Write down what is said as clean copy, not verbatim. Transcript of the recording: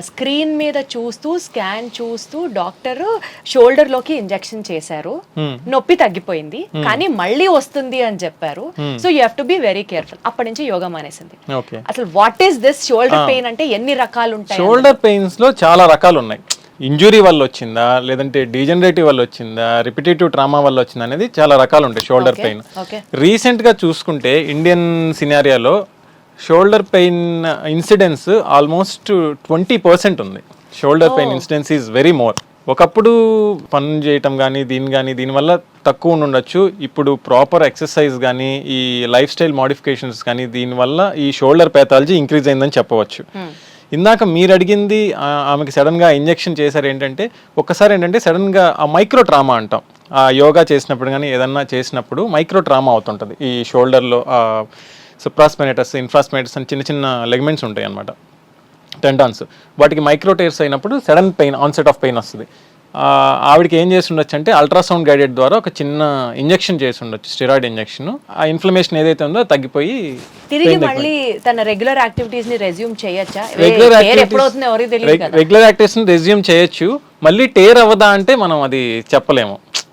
Screen మీద చూస్తూ scan చూస్తూ డాక్టర్ షోల్డర్ లోకి ఇంజెక్షన్ చేశారు, నొప్పి తగ్గిపోయింది, కానీ మళ్ళీ వస్తుంది అని చెప్పారు. So you have to be very careful. అప్పటి నుంచి యోగా మానేసింది. అసలు what is this shoulder pain అంటే ఎన్ని రకాలు ఉంటాయి? షోల్డర్ పెయిన్స్ లో చాలా రకాలు ఉన్నాయి. ఇంజురీ వల్ల వచ్చిందా, లేదంటే డీజనరేటివ్ వల్ల వచ్చిందా, రిపిటేటివ్ ట్రామా వల్ల వచ్చిందా అనేది చాలా రకాలు ఉంటాయి షోల్డర్ పెయిన్. రీసెంట్ గా చూసుకుంటే ఇండియన్ సినారియాలో షోల్డర్ పెయిన్ ఇన్సిడెన్స్ ఆల్మోస్ట్ 20% ఉంది. Shoulder pain incidence is very more. ఒకప్పుడు పని చేయటం కానీ దీనివల్ల తక్కువ ఉండొచ్చు. ఇప్పుడు ప్రాపర్ ఎక్సర్సైజ్ కానీ ఈ లైఫ్ స్టైల్ మోడిఫికేషన్స్ కానీ దీనివల్ల ఈ షోల్డర్ ప్యాథాలజీ ఇంక్రీజ్ అయిందని చెప్పవచ్చు. ఇందాక మీరు అడిగింది ఆమెకి సడన్గా ఇంజెక్షన్ చేశారు ఏంటంటే, ఒక్కసారి ఏంటంటే సడన్గా ఆ మైక్రో ట్రామా అంటాం. ఆ యోగా చేసినప్పుడు కానీ ఏదన్నా చేసినప్పుడు మైక్రో ట్రామా అవుతుంటుంది ఈ షోల్డర్లో. సుప్రాస్పెనేటస్, ఇన్ఫ్రాస్పెనేటస్ అని చిన్న చిన్న లెగ్మెంట్స్ ఉంటాయి అన్నమాట, టెండాన్స్. వాటికి మైక్రో టేర్స్ అయినప్పుడు sudden pain, onset of pain వస్తుంది. ఆవిడకి ఏం చేసి ఉండొచ్చు అంటే అల్ట్రాసౌండ్ గైడెడ్ ద్వారా ఒక చిన్న ఇంజెక్షన్ చేసి ఉండొచ్చు, స్టెరాయిడ్ ఇంజెక్షన్. ఆ ఇన్ఫ్లమేషన్ ఏదైతే ఉందో తగ్గిపోయి తిరిగి మళ్ళీ తన రెగ్యులర్ యాక్టివిటీస్ ని రెజ్యూమ్ చేయొచ్చా? రెగ్యులర్ యాక్టివిటీస్ రెజ్యూమ్ చేయొచ్చు. మళ్ళీ టేర్ అవ్వదా అంటే మనం అది చెప్పలేము.